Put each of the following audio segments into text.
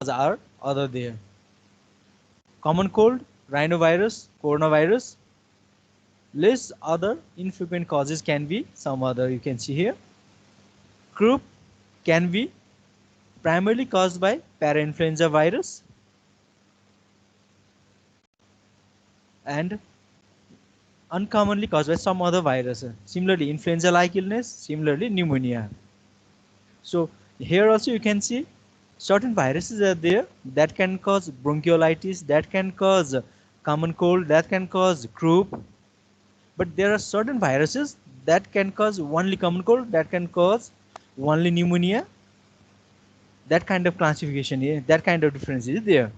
are other there. Common cold, rhinovirus, coronavirus. Less other infrequent causes can be some other, you can see here. Croup can be primarily caused by parainfluenza virus and uncommonly caused by some other virus. Similarly, influenza-like illness, similarly pneumonia. So here also you can see certain viruses are there that can cause bronchiolitis, that can cause common cold, that can cause croup. But there are certain viruses that can cause only common cold, that can cause only pneumonia. That kind of classification, that kind of difference is there.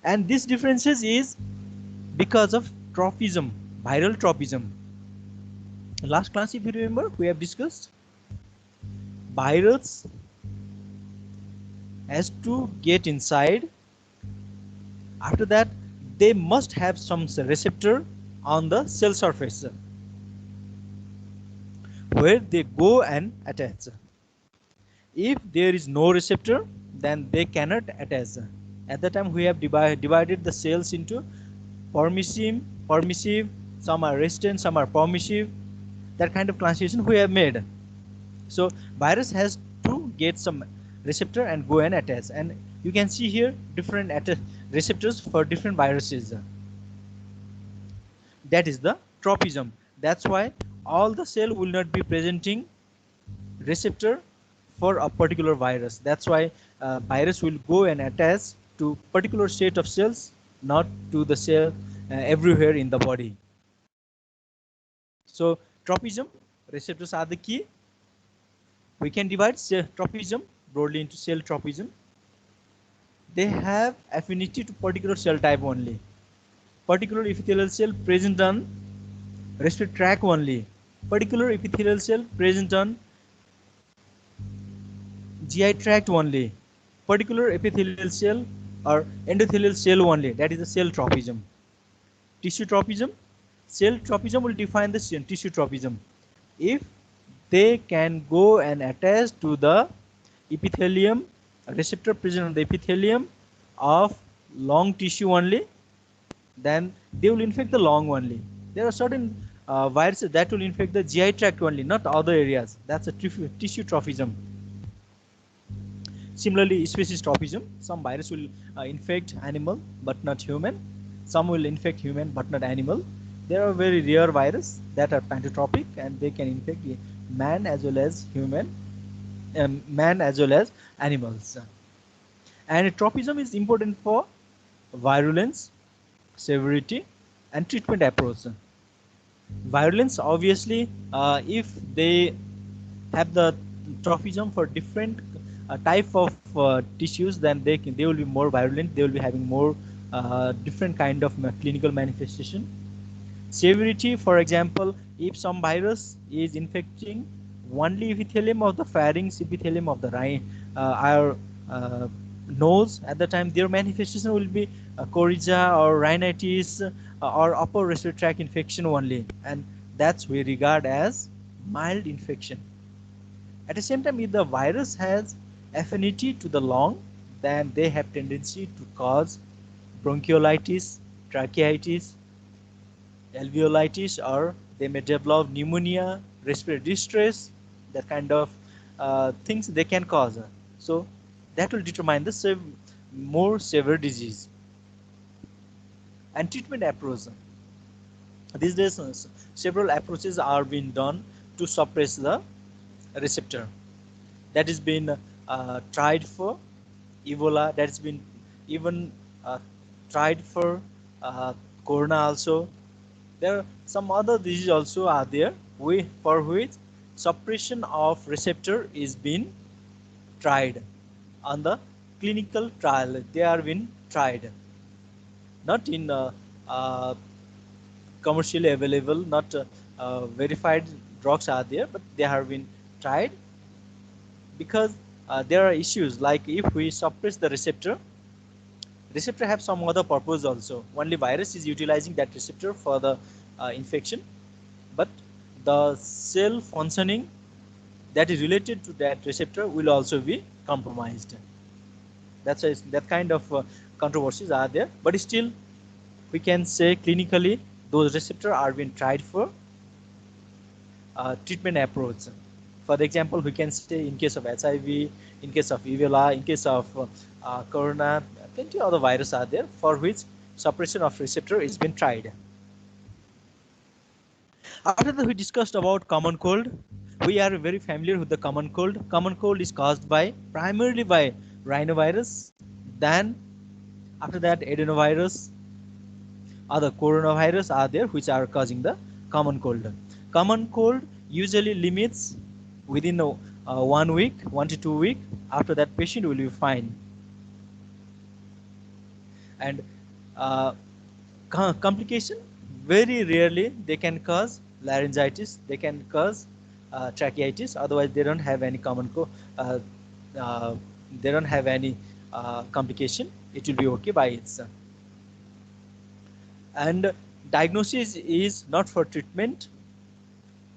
And this differences is because of tropism, viral tropism. Last class, if you remember, we have discussed virus has to get inside. After that, they must have some receptor on the cell surface where they go and attach. If there is no receptor, then they cannot attach. At the time, we have divided the cells into permissive, some are resistant, some are permissive. That kind of classification we have made. So virus has to get some receptor and go and attach. And you can see here different receptors for different viruses. That is the tropism. That's why all the cell will not be presenting receptor for a particular virus. That's why virus will go and attach to particular set of cells, not to the cell everywhere in the body. So tropism, receptors are the key. We can divide tropism broadly into cell tropism. They have affinity to particular cell type only. Particular epithelial cell present on respiratory tract only. Particular epithelial cell present on GI tract only. Particular epithelial cell or endothelial cell only. That is the cell tropism. Tissue tropism. Cell tropism will define the tissue tropism. If they can go and attach to the epithelium, receptor present on the epithelium of lung tissue only, then they will infect the lung only. There are certain viruses that will infect the GI tract only, not other areas. That's a tissue tropism. Similarly, species tropism. Some virus will infect animal but not human. Some will infect human but not animal. There are very rare viruses that are pantotropic and they can infect man as well as human, man as well as animals. And tropism is important for virulence, severity, and treatment approach. Virulence, obviously, if they have the tropism for different type of tissues, then they will be more virulent. They will be having more different kind of clinical manifestation. Severity, for example, if some virus is infecting only epithelium of the pharynx, epithelium of the our nose, at the time their manifestation will be coryza or rhinitis or upper respiratory tract infection only, and that's we regard as mild infection. At the same time, if the virus has affinity to the lung, then they have tendency to cause bronchiolitis, tracheitis, alveolitis, or they may develop pneumonia, respiratory distress, that kind of things they can cause. So that will determine the more severe disease. And treatment approach. These days, several approaches are being done to suppress the receptor. That has been tried for Ebola. That has been even tried for corona also. There are some other diseases also are there for which suppression of receptor is being tried on the clinical trial. They are being tried, not in commercially available, not verified drugs are there, but they have been tried because there are issues like if we suppress the receptor have some other purpose also. Only virus is utilizing that receptor for the infection, but the cell functioning that is related to that receptor will also be compromised. That's why that kind of controversies are there. But still, we can say clinically those receptors are being tried for treatment approach. For the example, we can say in case of HIV, in case of Ebola, in case of Corona, plenty other viruses are there for which suppression of receptor is being tried. After that, we discussed about common cold. We are very familiar with the common cold. Common cold is caused by primarily by rhinovirus. Then after that, adenovirus, other coronavirus are there which are causing the common cold. Common cold usually limits within 1 week, 1 to 2 weeks. After that, patient will be fine. And uh, complication, very rarely they can cause laryngitis, they can cause tracheitis. Otherwise, they don't have any common cold. Uh, they don't have any complication. It will be okay by itself. And diagnosis is not for treatment,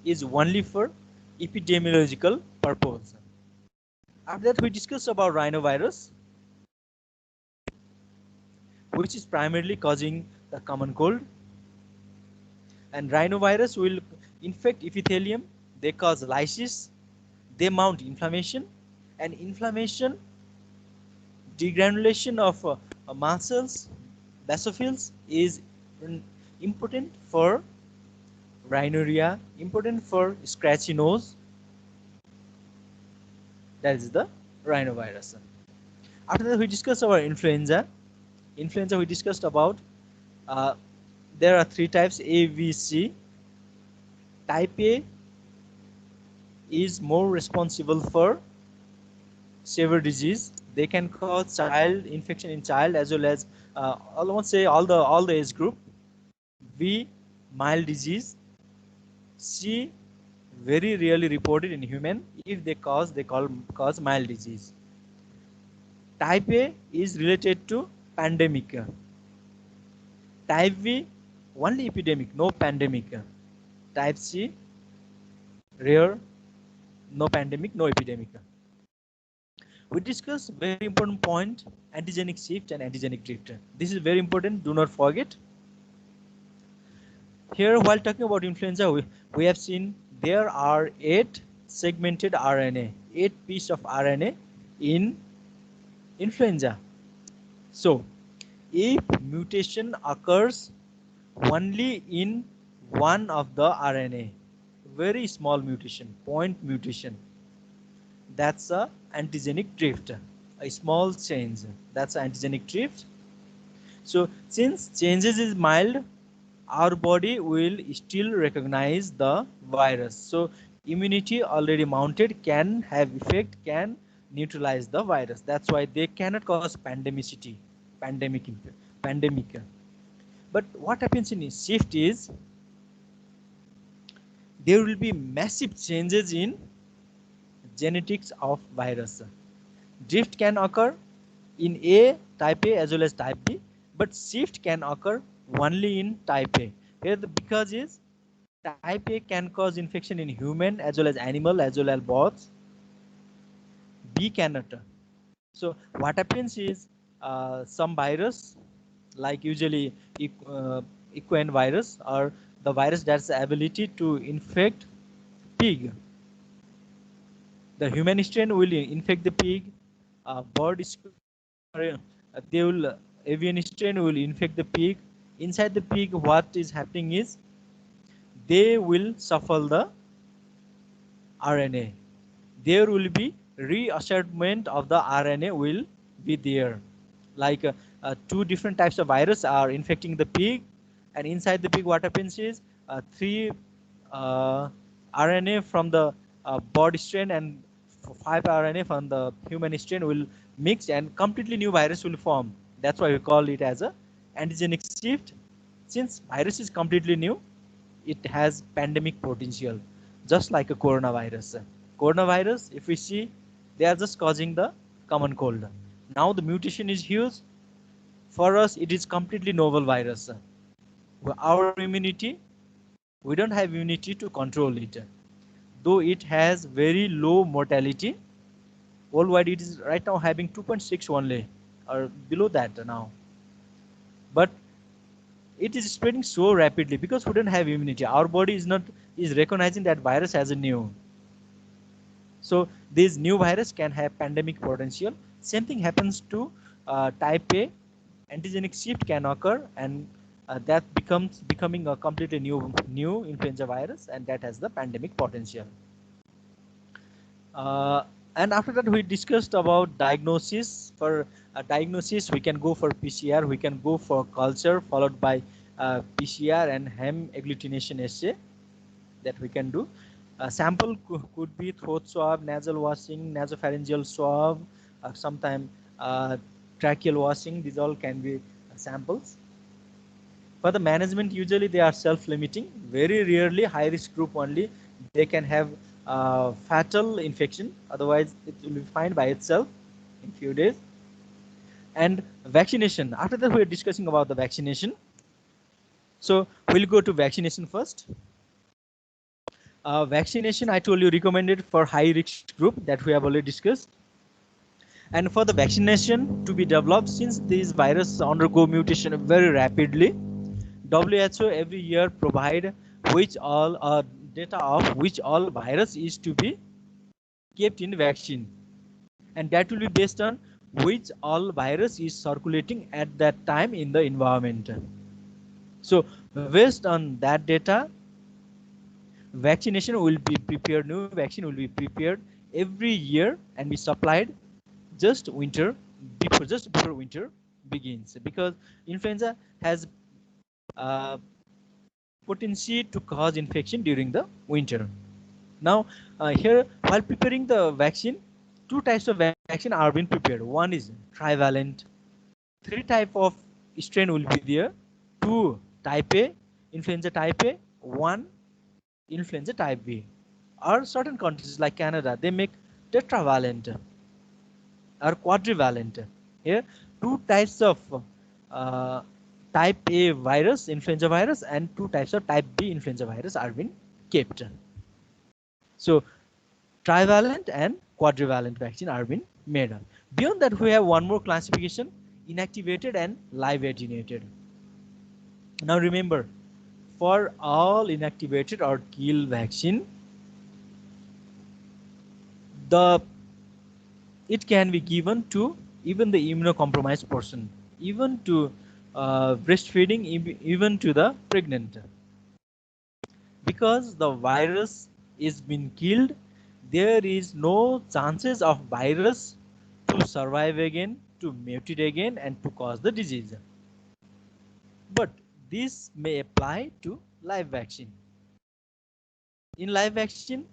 is only for epidemiological purpose. After that, we discussed about rhinovirus, which is primarily causing the common cold. And rhinovirus will infect epithelium, they cause lysis, they mount inflammation, and inflammation, degranulation of muscles, basophils is important for rhinorrhea, important for scratchy nose. That is the rhinovirus. After that, we discussed about influenza. Influenza we discussed about. Uh, there are 3 types A, B, C. Type A is more responsible for severe disease. They can cause child infection in child as well as almost say all the age group. B, mild disease. C, very rarely reported in human. If they cause mild disease. Type A is related to pandemic. Type B, only epidemic, no pandemic. Type C, rare, no pandemic, no epidemic. We discussed very important point, antigenic shift and antigenic drift. This is very important, do not forget. Here, while talking about influenza, we have seen there are 8 segmented RNA, 8 pieces of RNA in influenza. So, if mutation occurs only in one of the RNA, very small mutation, point mutation, that's a antigenic drift, a small change, that's antigenic drift. So since changes is mild, our body will still recognize the virus. So immunity already mounted can have effect, can neutralize the virus. That's why they cannot cause pandemic. But what happens in shift is there will be massive changes in genetics of virus. Drift can occur in type A as well as type B, but shift can occur only in type A. Here the because is type A can cause infection in human as well as animal as well as both. B cannot. So what happens is some virus like usually equine virus or the virus that's the ability to infect pig. The human strain will infect the pig, bird they will avian strain will infect the pig. Inside the pig, what is happening is they will shuffle the RNA. There will be reassortment of the RNA will be there. Like 2 different types of virus are infecting the pig, and inside the pig, what happens is 3 RNA from the bird strain and 5 RNA from the human strain will mix and completely new virus will form. That's why we call it as a antigenic shift. Since virus is completely new, it has pandemic potential, just like a coronavirus. Coronavirus, if we see, they are just causing the common cold. Now the mutation is huge. For us, it is completely novel virus. Our immunity, we don't have immunity to control it. Though it has very low mortality, Worldwide, it is right now having 2.6 only, or below that now. But it is spreading so rapidly because we don't have immunity. Our body is recognizing that virus as a new. So this new virus can have pandemic potential. Same thing happens to type A. Antigenic shift can occur, and that becomes becoming a completely new influenza virus, and that has the pandemic potential. Uh, and after that, we discussed about diagnosis. For diagnosis, we can go for PCR, we can go for culture, followed by PCR and hem agglutination assay that we can do. Sample could be throat swab, nasal washing, nasopharyngeal swab, sometime tracheal washing. These all can be samples. For the management, usually they are self-limiting. Very rarely, high-risk group only, they can have fatal infection. Otherwise, it will be fine by itself in few days. And vaccination. After that, we are discussing about the vaccination. So we'll go to vaccination first. Vaccination, I told you, recommended for high-risk group that we have already discussed. And for the vaccination to be developed, since these viruses undergo mutation very rapidly, WHO every year provide which all data of which all virus is to be kept in vaccine, and that will be based on which all virus is circulating at that time in the environment. So based on that data, vaccination will be prepared, new vaccine will be prepared every year and be supplied just before winter begins, because influenza has potency to cause infection during the winter. Now, here, while preparing the vaccine, two types of vaccine are being prepared. One is trivalent. Three type of strain will be there. Two type A, influenza type A. One influenza type B. Or certain countries like Canada, they make tetravalent or quadrivalent. Here, two types of uh, type A virus, influenza virus, and two types of type B influenza virus are being kept. So trivalent and quadrivalent vaccine are being made up. Beyond that, we have one more classification: inactivated and live attenuated. Now remember, for all inactivated or kill vaccine, it can be given to even the immunocompromised person, even to breastfeeding, even to the pregnant. Because the virus is being killed, there is no chances of virus to survive again, to mutate again, and to cause the disease. But this may apply to live vaccine. In live vaccine,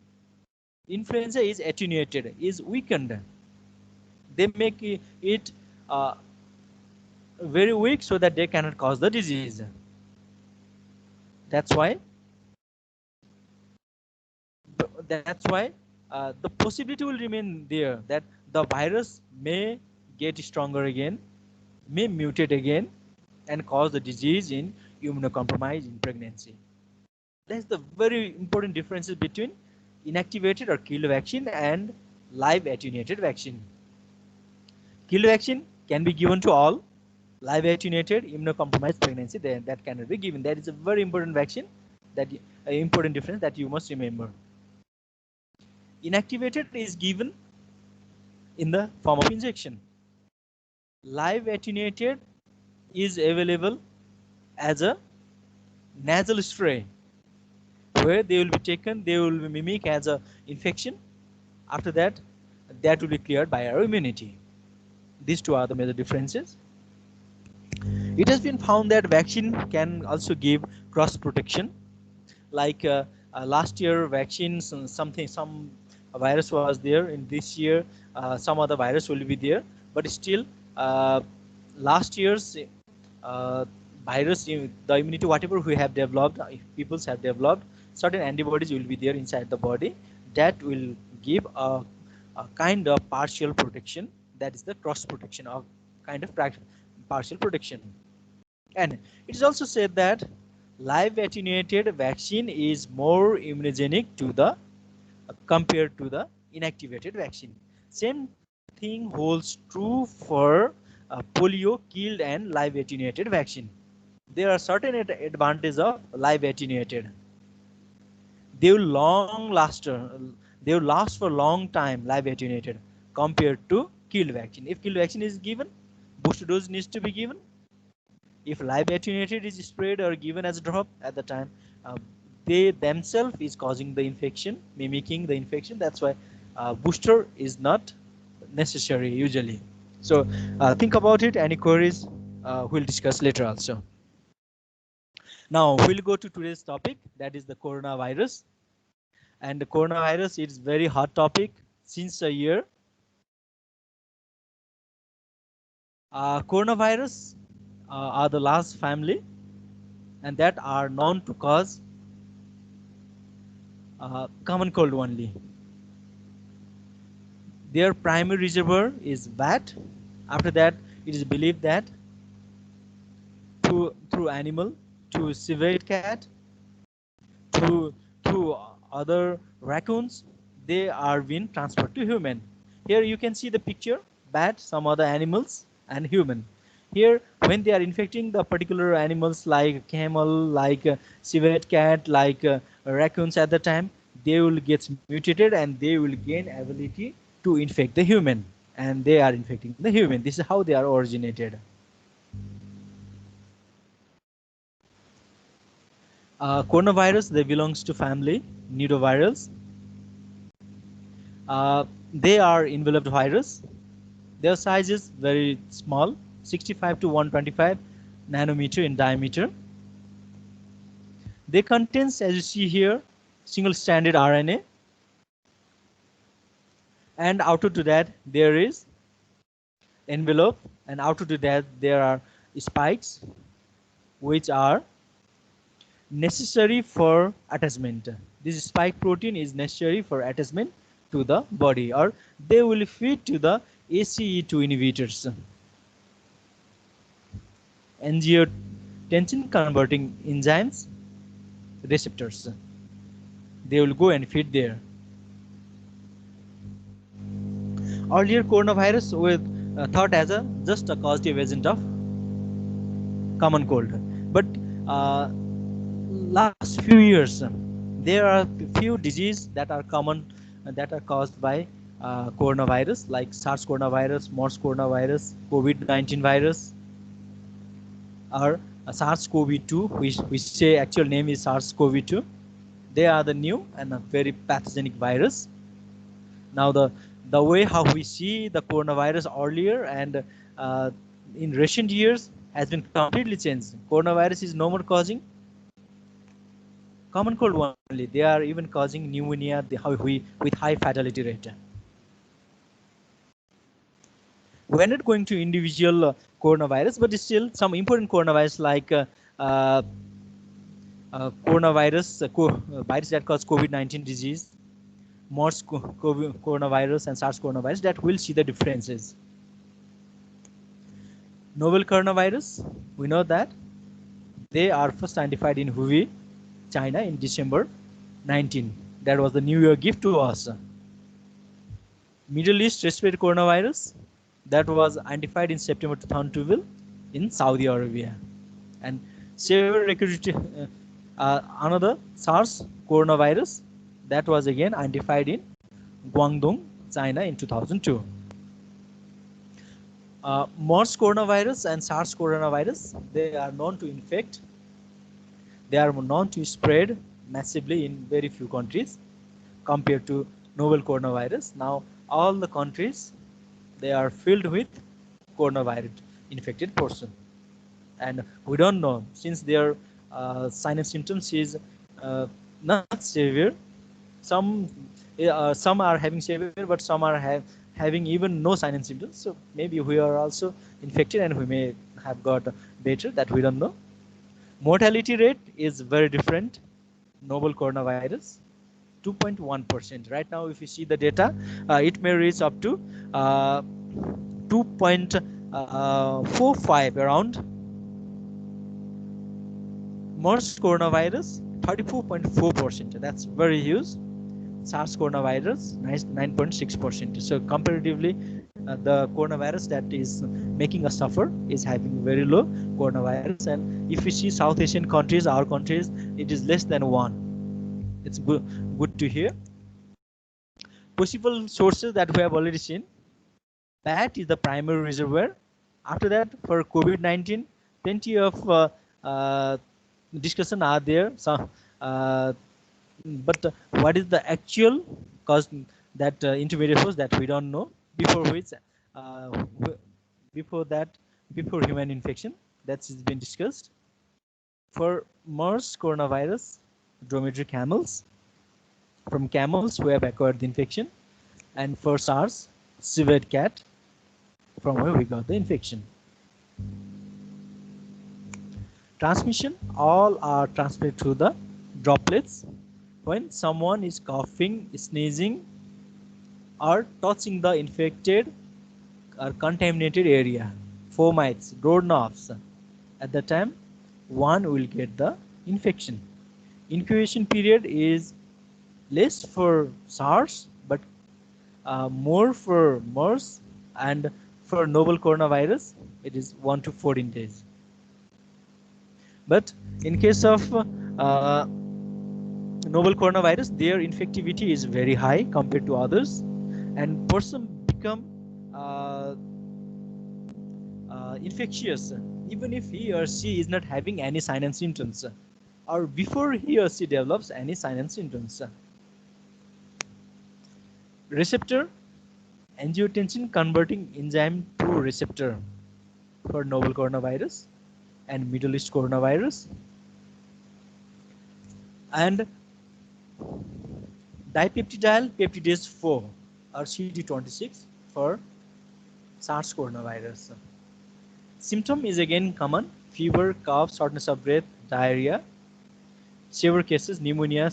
influenza is attenuated, is weakened. They make it very weak so that they cannot cause the disease. That's why the possibility will remain there that the virus may get stronger again, may mutate again, and cause the disease in immunocompromised in pregnancy. That's the very important differences between inactivated or killed vaccine and live attenuated vaccine. Killed vaccine can be given to all. Live attenuated immunocompromised pregnancy, that cannot be given. That is a very important vaccine, that important difference that you must remember. Inactivated is given in the form of injection. Live attenuated is available as a nasal spray, where they will be taken, they will be mimic as a infection. After that, that will be cleared by our immunity. These two are the major differences. It has been found that vaccine can also give cross protection. Like last year, vaccines, some virus was there. In this year, some other virus will be there. But still, last year's virus, the immunity, whatever we have developed, if people have developed, certain antibodies will be there inside the body that will give a kind of partial protection. That is the cross protection, of kind of partial protection. And it is also said that live attenuated vaccine is more immunogenic to the compared to the inactivated vaccine. Same thing holds true for polio killed and live attenuated vaccine. There are certain advantages of live attenuated. They will long last. They will last for a long time, live attenuated, compared to killed vaccine. If killed vaccine is given, booster dose needs to be given. If live attenuated is sprayed or given as a drop at the time, uh, they themselves is causing the infection, mimicking the infection. That's why booster is not necessary usually. So think about it. Any queries, we'll discuss later also. Now we'll go to today's topic, that is the coronavirus. And the coronavirus is very hot topic since a year. Coronavirus are the last family, and that are known to cause common cold only. Their primary reservoir is bat. After that, it is believed that through animal, to civet cat, through other raccoons, they are being transferred to human. Here you can see the picture: bat, some other animals, and human. Here, when they are infecting the particular animals like camel, like civet cat, like raccoons at the time, they will get mutated and they will gain ability to infect the human, and they are infecting the human. This is how they are originated. Coronavirus, they belongs to family nidovirals. They are enveloped virus. Their size is very small, 65 to 125 nanometer in diameter. They contains, as you see here, single-stranded RNA, and outer to that there is envelope, and outer to that there are spikes, which are necessary for attachment. This spike protein is necessary for attachment to the body, or they will feed to the ACE2 inhibitors, angiotensin converting enzymes receptors. They will go and feed there. Earlier, coronavirus was thought as just a causative agent of common cold, but last few years there are few diseases that are common, that are caused by coronavirus, like SARS coronavirus, MERS coronavirus, COVID-19 virus, or SARS-CoV-2, which say actual name is SARS-CoV-2. They are the new and a very pathogenic virus. Now the way how we see the coronavirus earlier and in recent years has been completely changed. Coronavirus is no more causing common cold only. They are even causing pneumonia with high fatality rate. We're not going to individual coronavirus, but still some important coronavirus like coronavirus, virus that cause COVID-19 disease, MERS coronavirus, and SARS coronavirus, that we'll see the differences. Novel coronavirus, we know that they are first identified in Hubei, China in December 19. That was the New Year gift to us. Middle East respiratory coronavirus, that was identified in September 2012 in Saudi Arabia. And another SARS coronavirus, that was again identified in Guangdong, China in 2002. MERS coronavirus and SARS coronavirus, they are known to infect. They are known to spread massively in very few countries compared to novel coronavirus. Now all the countries, they are filled with coronavirus infected person, and we don't know, since their sign and symptoms is not severe. Some are having severe, but some are having even no sign and symptoms. So maybe we are also infected and we may have got better, that we don't know. Mortality rate is very different. Novel coronavirus, 2.1%. Right now, if you see the data, it may reach up to 2.45 around. MERS coronavirus, 34.4%. That's very huge. SARS coronavirus, 9.6%. So comparatively, the coronavirus that is making us suffer is having very low coronavirus, and if we see South Asian countries, our countries, it is less than 1. It's good to hear. Possible sources that we have already seen. Bat is the primary reservoir. After that, for COVID-19, plenty of uh, discussion are there. So, but what is the actual cause that intermediate host that we don't know, before which uh, before that, before human infection, that's been discussed. For MERS coronavirus, dromedary camels, from camels who have acquired the infection, and for SARS, civet cat, from where we got the infection. Transmission, all are transmitted through the droplets. When someone is coughing, sneezing, or touching the infected or contaminated area, fomites, doorknobs, at the time one will get the infection. Incubation period is less for SARS, but more for MERS, and for novel coronavirus, it is 1 to 14 days. But in case of novel coronavirus, their infectivity is very high compared to others, and person become infectious even if he or she is not having any sign and symptoms, or before he or she develops any sign and symptoms. Receptor, angiotensin converting enzyme 2 receptor for novel coronavirus and Middle East coronavirus, and dipeptidyl peptidase 4 or CD26 for SARS coronavirus. Symptom is again common: fever, cough, shortness of breath, diarrhea. Severe cases: pneumonia,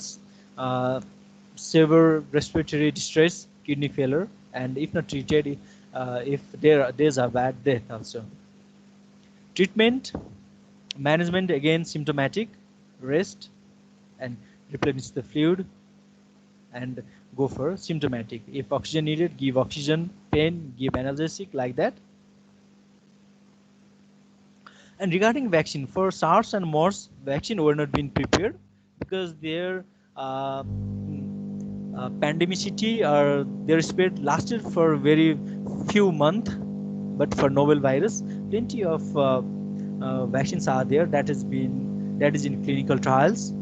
severe respiratory distress, kidney failure, and if not treated, if there's a bad, death also. Treatment, management again symptomatic, rest and replenish the fluid, and go for symptomatic. If oxygen needed, give oxygen. Pain, give analgesic, like that. And regarding vaccine, for SARS and MERS, vaccine were not being prepared because their pandemicity or their spread lasted for very few months. But for novel virus, plenty of vaccines are there that is in clinical trials.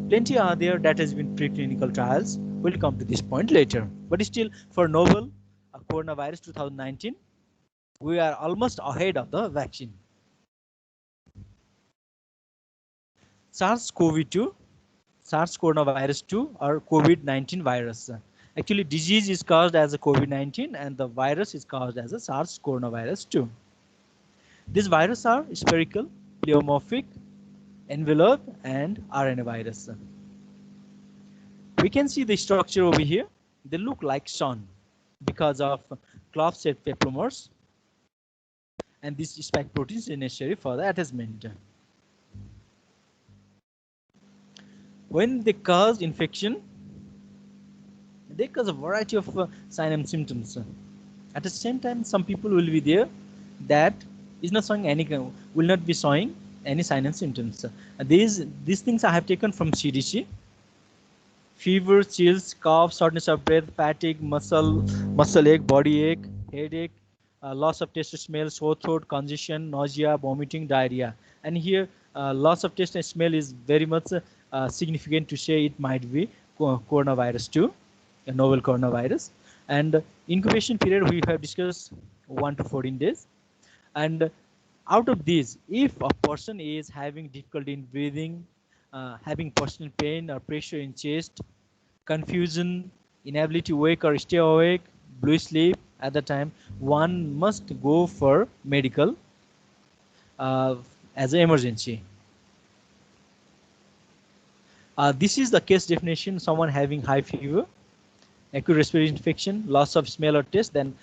Plenty are there that has been preclinical trials. We'll come to this point later. But still, for novel coronavirus 2019, we are almost ahead of the vaccine. SARS-CoV-2, SARS coronavirus 2, or COVID-19 virus. Actually, disease is caused as a COVID-19 and the virus is caused as a SARS coronavirus 2. These viruses are spherical, pleomorphic, envelope, and RNA virus. We can see the structure over here. They look like sun because of cloth-shaped peplomeres, and this spike protein is necessary for the attachment. When they cause infection, they cause a variety of signs and symptoms. At the same time, some people will be there that is not showing any, will not be showing any signs and symptoms. These things I have taken from CDC. Fever, chills, cough, shortness of breath, fatigue, muscle ache, body ache, headache, loss of taste or smell, sore throat, congestion, nausea, vomiting, diarrhea. And here, loss of taste and smell is very much significant to say it might be coronavirus 2, a novel coronavirus. And incubation period we have discussed 1 to 14 days. And out of these, if a person is having difficulty in breathing, having persistent pain or pressure in chest, confusion, inability to wake or stay awake, blue sleep, at the time, one must go for medical as an emergency. This is the case definition: someone having high fever, acute respiratory infection, loss of smell or taste, then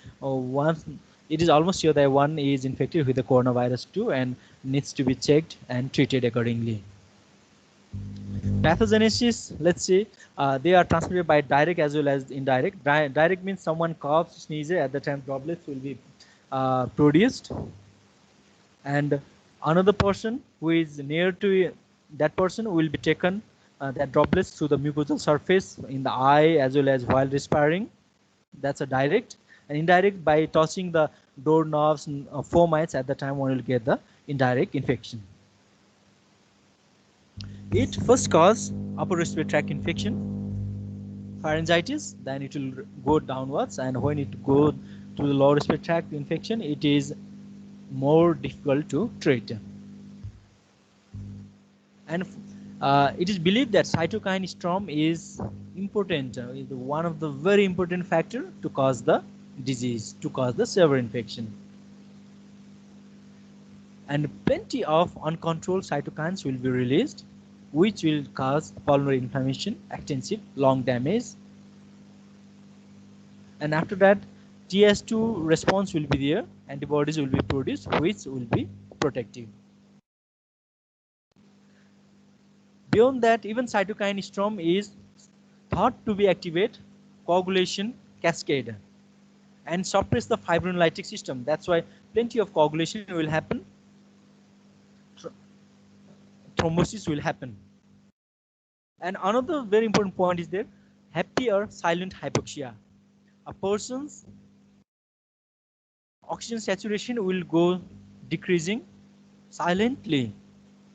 it is almost sure that one is infected with the coronavirus 2 and needs to be checked and treated accordingly. Pathogenesis, let's say, they are transmitted by direct as well as indirect. Direct means someone coughs, sneezes, at the time droplets will be produced, and another person who is near to that person will be taken that droplets through the mucosal surface in the eye as well as while respiring. That's a direct. And indirect, by touching the doorknobs and fomites, at the time one will get the indirect infection. It first cause upper respiratory tract infection, pharyngitis, then it will go downwards, and when it go to the lower respiratory tract infection, it is more difficult to treat. And it is believed that cytokine storm is important, is one of the very important factor to cause the disease, to cause the severe infection. And plenty of uncontrolled cytokines will be released, which will cause pulmonary inflammation, extensive lung damage. And after that, TS2 response will be there, antibodies will be produced, which will be protective. Beyond that, even cytokine storm is thought to be activate coagulation cascade and suppress the fibrinolytic system. That's why plenty of coagulation will happen, thrombosis will happen. And another very important point is there, happy or silent hypoxia. A person's oxygen saturation will go decreasing silently.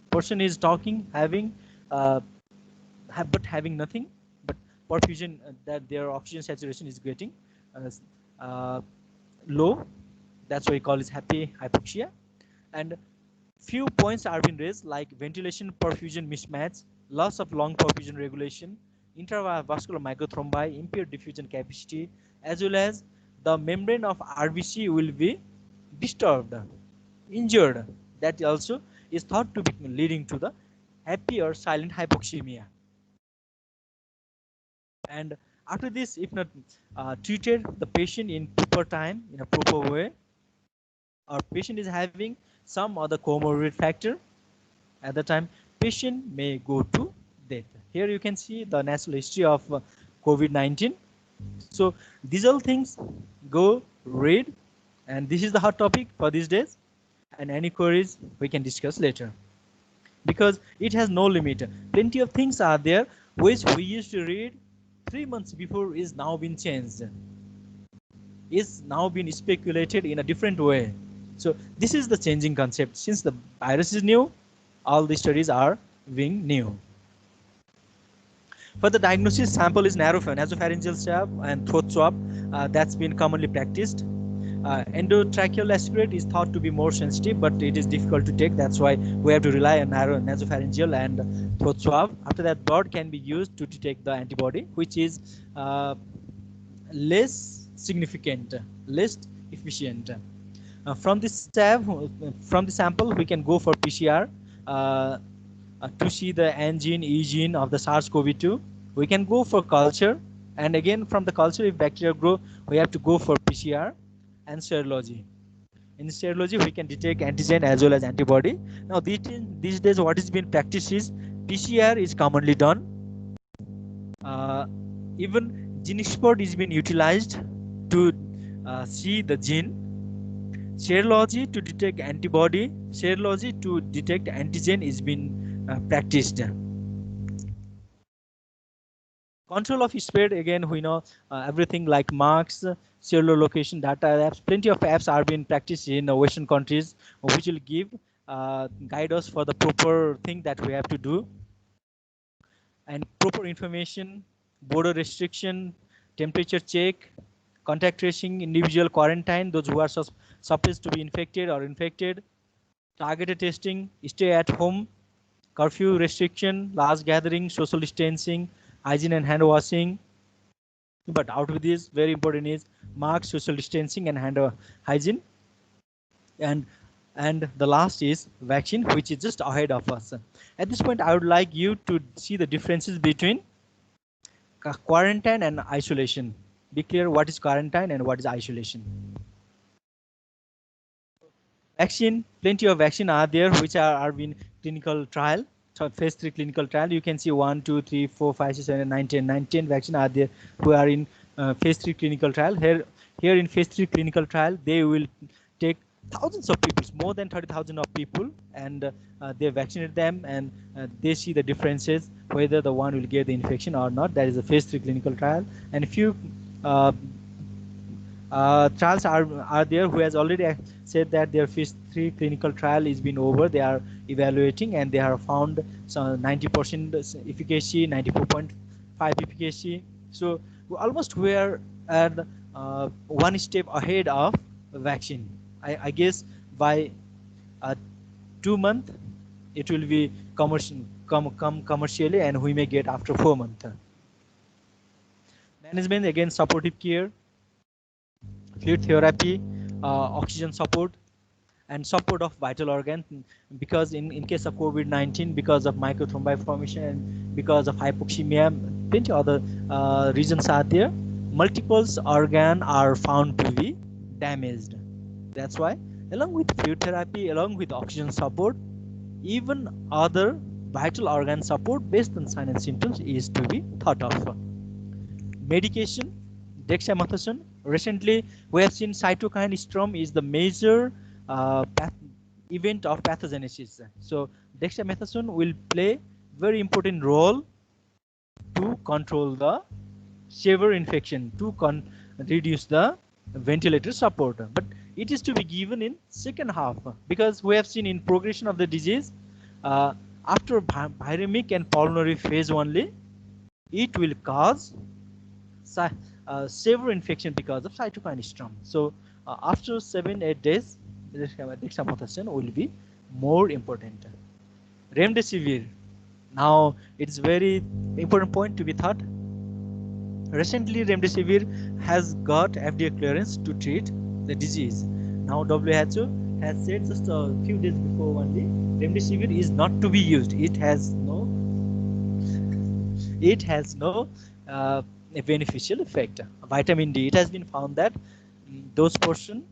Person is talking, having but having nothing, but perfusion, that their oxygen saturation is getting low. That's why we call it happy hypoxia. And few points are being raised, like ventilation perfusion mismatch, loss of lung perfusion regulation, intravascular microthrombi, impaired diffusion capacity, as well as the membrane of RBC will be disturbed, injured. That also is thought to be leading to the happy or silent hypoxemia. And after this, if not treated the patient in proper time, in a proper way, or patient is having some other comorbid factor, at the time patient may go to death. Here you can see the natural history of COVID-19. So these all things go read, and this is the hot topic for these days, and any queries we can discuss later, because it has no limit. Plenty of things are there which we used to read 3 months before is now been changed, is now been speculated in a different way. So this is the changing concept. Since the virus is new, all the studies are being new. For the diagnosis, sample is nasopharyngeal swab and throat swab. That's been commonly practiced. Endotracheal aspirate is thought to be more sensitive, but it is difficult to take. That's why we have to rely on nasopharyngeal and throat swab. After that, blood can be used to detect the antibody, which is less significant, less efficient. From this from the sample, we can go for PCR to see the N gene, E gene of the SARS-CoV-2. We can go for culture, and again from the culture, if bacteria grow, we have to go for PCR and serology. In serology, we can detect antigen as well as antibody. Now, these days, what is being practiced is PCR is commonly done. Even GeneXpert is being utilized to see the gene. Serology to detect antibody, serology to detect antigen is being practiced. Control of spread, again we know everything like marks, cellular location data apps. Plenty of apps are being practiced in Western countries, which will give guide us for the proper thing that we have to do, and proper information, border restriction, temperature check, contact tracing, individual quarantine, those who are supposed to be infected or infected, targeted testing, stay at home, curfew restriction, large gathering, social distancing, hygiene and hand washing. But out of this, very important is mask, social distancing, and hand hygiene. And the last is vaccine, which is just ahead of us. At this point, I would like you to see the differences between quarantine and isolation. Be clear what is quarantine and what is isolation. Vaccine, plenty of vaccine are there which are in clinical trial. phase 3 clinical trial. You can see 1, 2, 3, 4, 5, 6, 7, 9, 10, 9, 10 vaccine are there who are in phase 3 clinical trial. Here in phase 3 clinical trial, they will take thousands of people, more than 30,000 of people, and they vaccinate them, and they see the differences whether the one will get the infection or not. That is a phase 3 clinical trial. And few uh, trials are there who has already said that their phase 3 clinical trial is been over. They are evaluating and they have found some 90% efficacy, 94.5 efficacy. So almost we are at one step ahead of vaccine. I guess by 2 months it will be come commercially, and we may get after 4 months. Management, again, supportive care, fluid therapy, oxygen support, and support of vital organ, because in case of COVID-19, because of microthrombi formation and because of hypoxemia, plenty other reasons are there. Multiples organ are found to be damaged. That's why, along with fluid therapy, along with oxygen support, even other vital organ support based on signs and symptoms is to be thought of. Medication, dexamethasone. Recently, we have seen cytokine storm is the major event of pathogenesis. So dexamethasone will play very important role to control the severe infection, to reduce the ventilator support. But it is to be given in second half, because we have seen in progression of the disease, after viremic and pulmonary phase only, it will cause severe infection because of cytokine storm. So after 7-8 days, dexamethasone will be more important. Remdesivir. Now it's very important point to be thought. Recently, remdesivir has got FDA clearance to treat the disease. Now WHO has said just a few days before only, remdesivir is not to be used. It has no a beneficial effect. Vitamin D, it has been found that those persons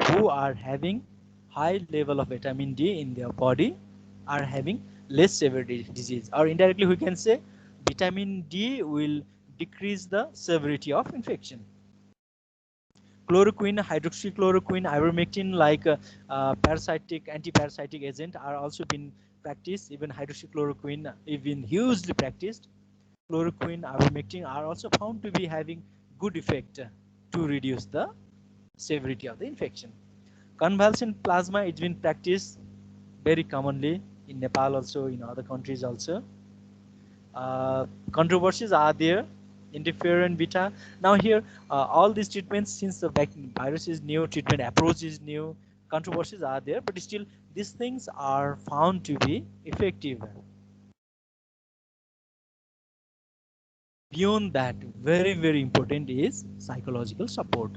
who are having high level of vitamin D in their body are having less severe disease, or indirectly we can say vitamin D will decrease the severity of infection. Chloroquine, hydroxychloroquine, ivermectin, like parasitic, anti-parasitic agent are also been practiced. Even hydroxychloroquine, even hugely practiced. Chloroquine, ivermectin are also found to be having good effect to reduce the severity of the infection. Convalescent plasma is been practiced very commonly in Nepal, also in other countries also. Controversies are there. Interferon beta. Now here, all these treatments, since the virus is new, treatment approach is new, controversies are there, but still these things are found to be effective. Beyond that, very important is psychological support.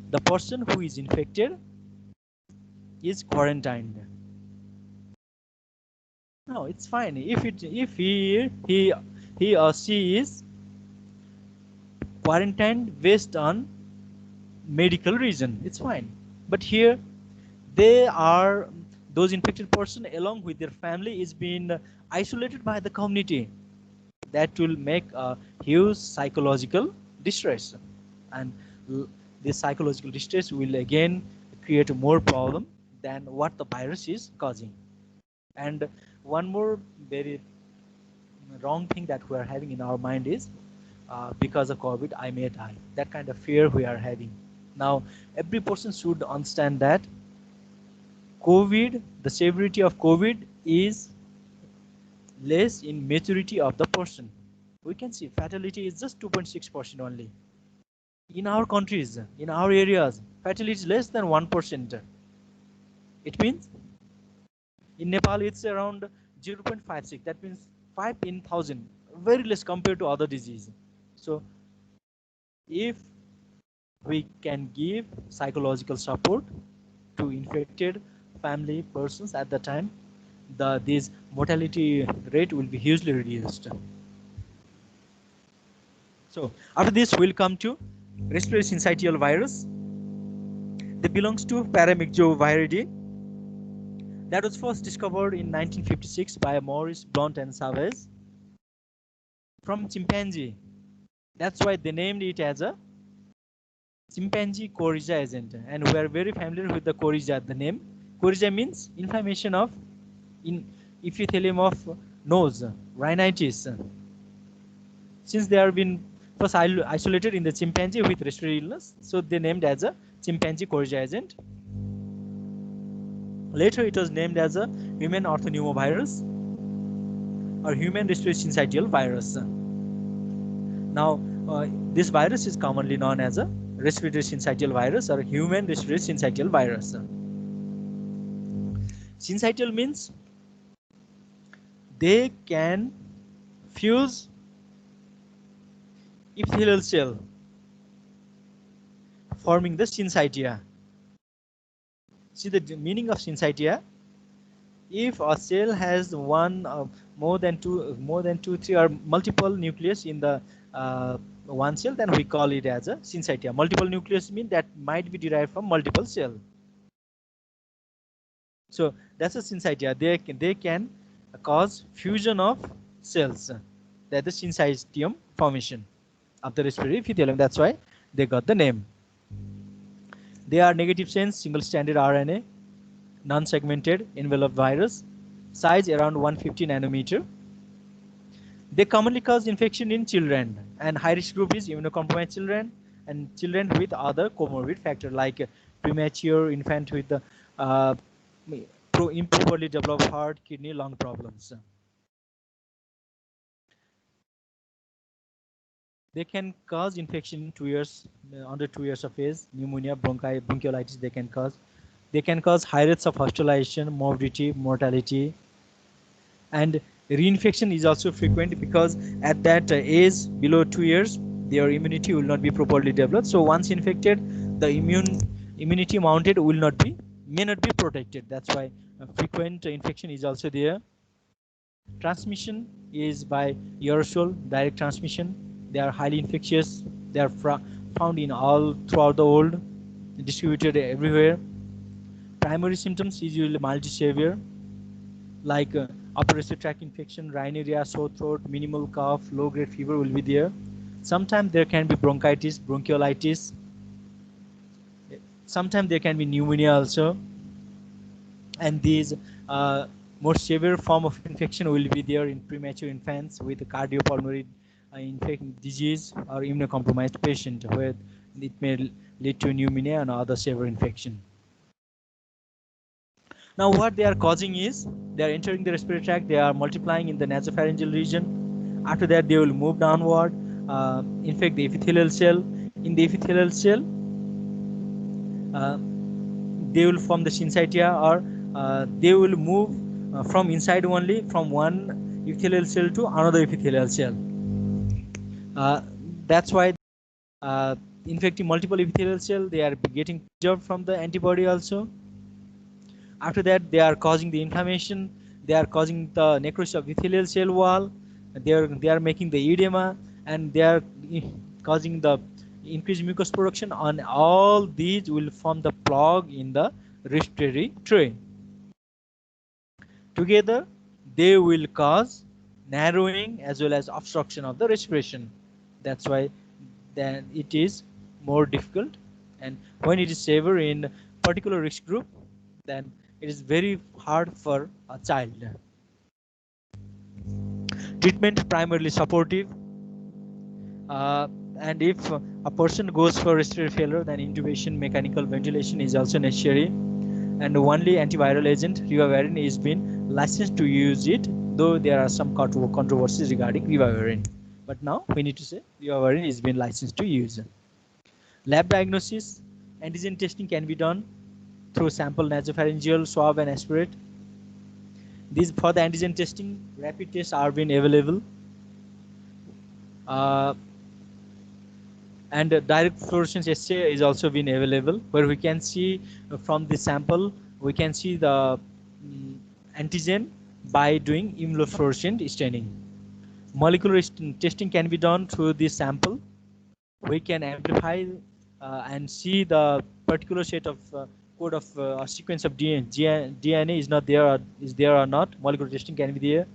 The person who is infected is quarantined. No, it's fine. If he or she is quarantined based on medical reason, it's fine. But here, those infected person along with their family is being isolated by the community. That will make a huge psychological distress, and this psychological distress will again create more problem than what the virus is causing. And one more very wrong thing that we are having in our mind is, because of COVID, I may die. That kind of fear we are having. Now, every person should understand that COVID, the severity of COVID is less in maturity of the person. We can see fatality is just 2.6% only. In our countries, in our areas, fatality is less than 1%. It means in Nepal it's around 0.56. That means 5 in 1,000, very less compared to other disease. So if we can give psychological support to infected family persons at the time, this mortality rate will be hugely reduced. So after this, we'll come to respiratory syncytial virus. They belongs to Paramyxoviridae. That was first discovered in 1956 by Maurice Blount and Savage from chimpanzee. That's why they named it as a chimpanzee coryza agent, and we are very familiar with the coryza. The name coryza means inflammation of in epithelium of nose, rhinitis. Since they have been first isolated in the chimpanzee with respiratory illness, so they named as a chimpanzee coryza agent. Later it was named as a human orthopneumovirus or human respiratory syncytial virus. Now this virus is commonly known as a respiratory syncytial virus or human respiratory syncytial virus. Syncytial means they can fuse epithelial cell forming the syncytia. See the meaning of syncytia. If a cell has one more than two, three, or multiple nucleus in the one cell, then we call it as a syncytia. Multiple nucleus mean that might be derived from multiple cell. So that's a syncytia. They can cause fusion of cells. That's the syncytium formation of the respiratory epithelium. That's why they got the name. They are negative chain single-stranded RNA, non-segmented enveloped virus, size around 150 nanometer. They commonly cause infection in children, and high-risk group is immunocompromised children and children with other comorbid factors like premature infant with improperly developed heart, kidney, lung problems. They can cause infection in 2 years, under 2 years of age, pneumonia, bronchiolitis they can cause. They can cause high rates of hospitalization, morbidity, mortality, and reinfection is also frequent because at that age below 2 years, their immunity will not be properly developed. So once infected, the immunity mounted may not be protected. That's why frequent infection is also there. Transmission is by aerosol, direct transmission. They are highly infectious. They are found in all throughout the world, distributed everywhere. Primary symptoms is usually mild to severe, like upper respiratory tract infection, rhinorrhea, sore throat, minimal cough, low-grade fever will be there. Sometimes there can be bronchitis, bronchiolitis. Sometimes there can be pneumonia also. And these more severe form of infection will be there in premature infants with cardiopulmonary disease or immunocompromised patient, where it may lead to pneumonia and other severe infection. Now what they are causing is they are entering the respiratory tract, they are multiplying in the nasopharyngeal region. After that they will move downward, infect the epithelial cell. In the epithelial cell, they will form the syncytia, or they will move from inside only, from one epithelial cell to another epithelial cell. That's why infecting multiple epithelial cell, they are getting preserved from the antibody also. After that, they are causing the inflammation. They are causing the necrosis of epithelial cell wall. They are making the edema, and they are causing the increased mucus production. On all these will form the plug in the respiratory tray. Together, they will cause narrowing as well as obstruction of the respiration. That's why then it is more difficult, and when it is severe in particular risk group, then it is very hard for a child. Treatment primarily supportive, and if a person goes for respiratory failure, then intubation, mechanical ventilation is also necessary. And only antiviral agent ribavirin is been licensed to use it, though there are some controversies regarding ribavirin. But now we need to say ribavirin is been licensed to use. Lab diagnosis, antigen testing can be done through sample nasopharyngeal swab and aspirate. These for the antigen testing, rapid tests are being available, and direct fluorescence assay is also been available, where we can see from the sample we can see the antigen by doing immunofluorescent staining. Molecular testing can be done through this sample. We can amplify and see the particular set of code of a sequence of DNA is not there, or is there or not. Molecular testing can be there.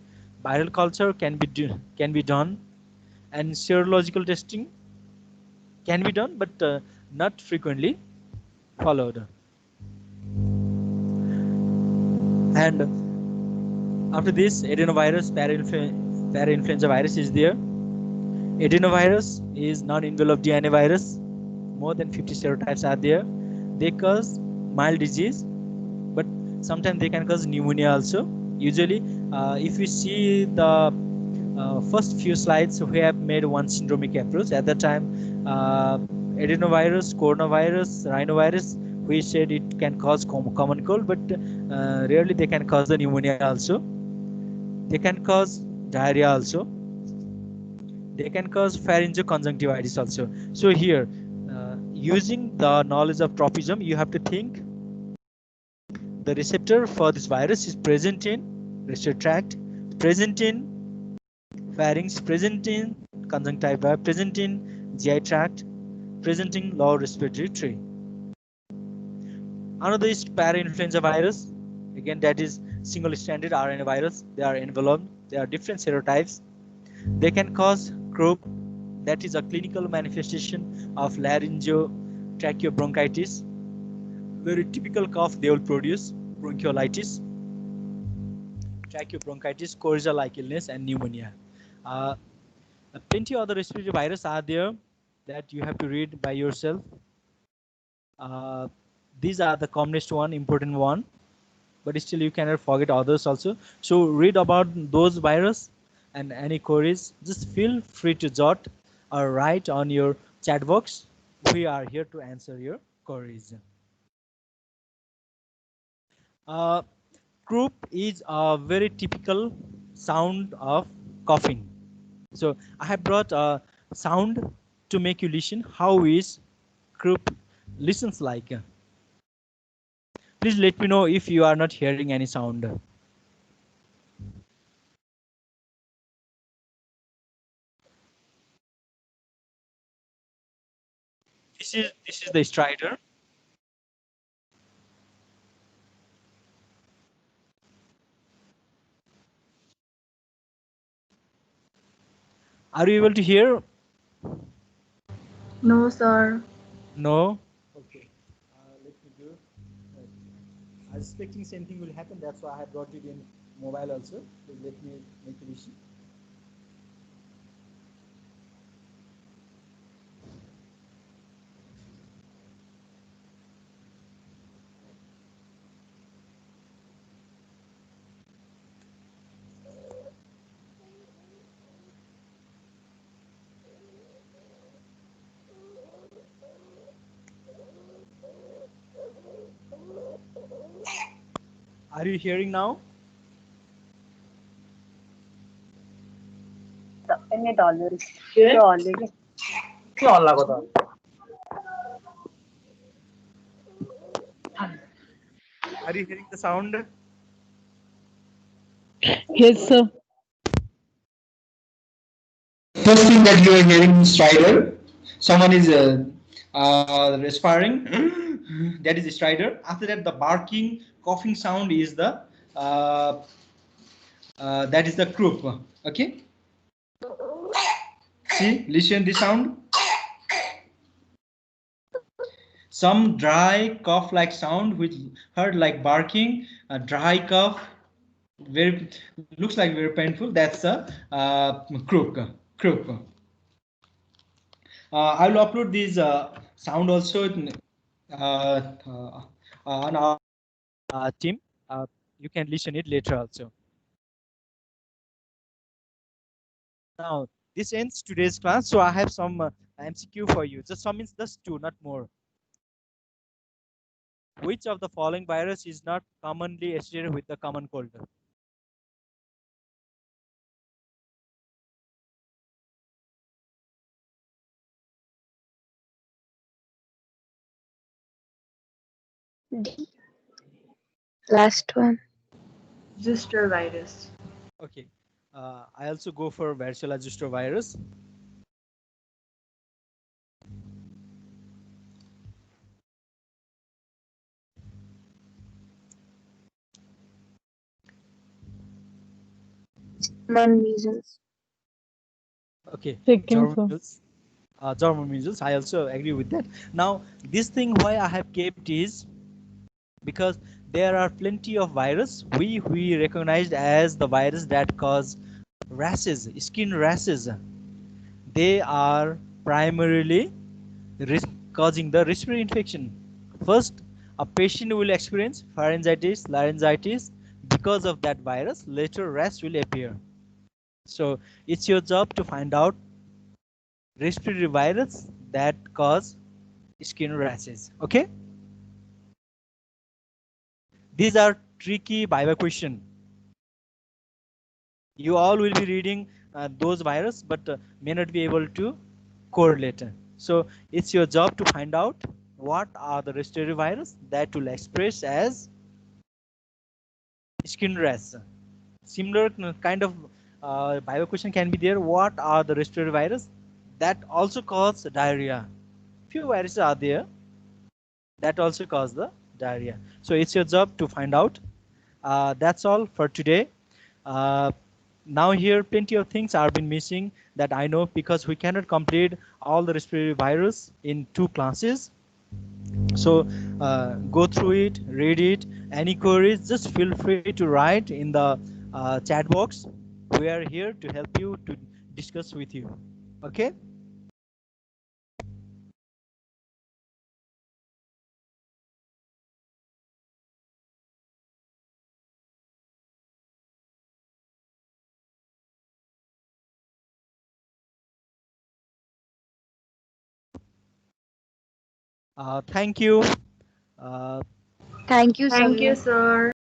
Viral culture can be done, and serological testing can be done, but not frequently followed. And after this, adenovirus, parainfluenza virus is there. Adenovirus is non-enveloped DNA virus. More than 50 serotypes are there. They cause mild disease, but sometimes they can cause pneumonia also. Usually, if you see the first few slides, we have made one syndromic approach. At that time, adenovirus, coronavirus, rhinovirus, we said it can cause common cold, but rarely they can cause the pneumonia also. They can cause diarrhea also. They can cause pharyngoconjunctivitis also. So here, using the knowledge of tropism, you have to think the receptor for this virus is present in respiratory tract, present in pharynx, present in conjunctiva, present in GI tract, present in lower respiratory tree. Another is parainfluenza virus. Again, that is single-stranded RNA virus. They are enveloped. There are different serotypes. They can cause croup. That is a clinical manifestation of laryngotracheobronchitis. Very typical cough they will produce, bronchiolitis, tracheobronchitis, coryza-like illness, and pneumonia. Uh, Plenty other respiratory viruses are there that you have to read by yourself. These are the commonest one, important one, but still you cannot forget others also. So read about those virus and any queries. Just feel free to jot or write on your chat box. We are here to answer your queries. Croup is a very typical sound of coughing. So I have brought a sound to make you listen. How is croup listens like? Please let me know if you are not hearing any sound. This is the strider. Are you able to hear? No, sir. No. Okay. Let me do. I was expecting same thing will happen. That's why I have brought it in mobile also. So let me make it listen. Are you hearing now? Net already. Already. Are you hearing the sound? Yes, sir. First thing that you are hearing is strider. Someone is respiring. That is strider. After that, the barking, coughing sound is the uh, that is the croup. Okay. See, listen the sound. Some dry cough-like sound which heard like barking. A dry cough, very looks like very painful. That's a croup. Croup. I will upload this sound also on our team. You can listen it later also. Now this ends today's class. So I have some MCQ for you. Just some means just two, not more. Which of the following virus is not commonly associated with the common cold? Last one. Zoster virus. Okay. I also go for varicella zoster virus. German measles. Okay, Second, German sir. measles. German measles. I also agree with that. Now, this thing why I have kept is because there are plenty of virus we recognized as the virus that cause rashes, skin rashes. They are primarily causing the respiratory infection. First, a patient will experience pharyngitis, laryngitis because of that virus. Later, rash will appear. So it's your job to find out respiratory virus that cause skin rashes. Okay, these are tricky Viva question. You all will be reading those virus, but may not be able to correlate. So it's your job to find out what are the respiratory virus that will express as skin rash. Similar kind of bio question can be there. What are the respiratory virus that also cause diarrhea? Few viruses are there that also cause the diarrhea. So it's your job to find out. That's all for today. Uh, now here plenty of things are been missing that I know because we cannot complete all the respiratory virus in 2 classes. So go through it, read it. Any queries, just feel free to write in the chat box. We are here to help you to discuss with you. Okay. Thank you. Uh, Thank you, Thank you, sir. sir.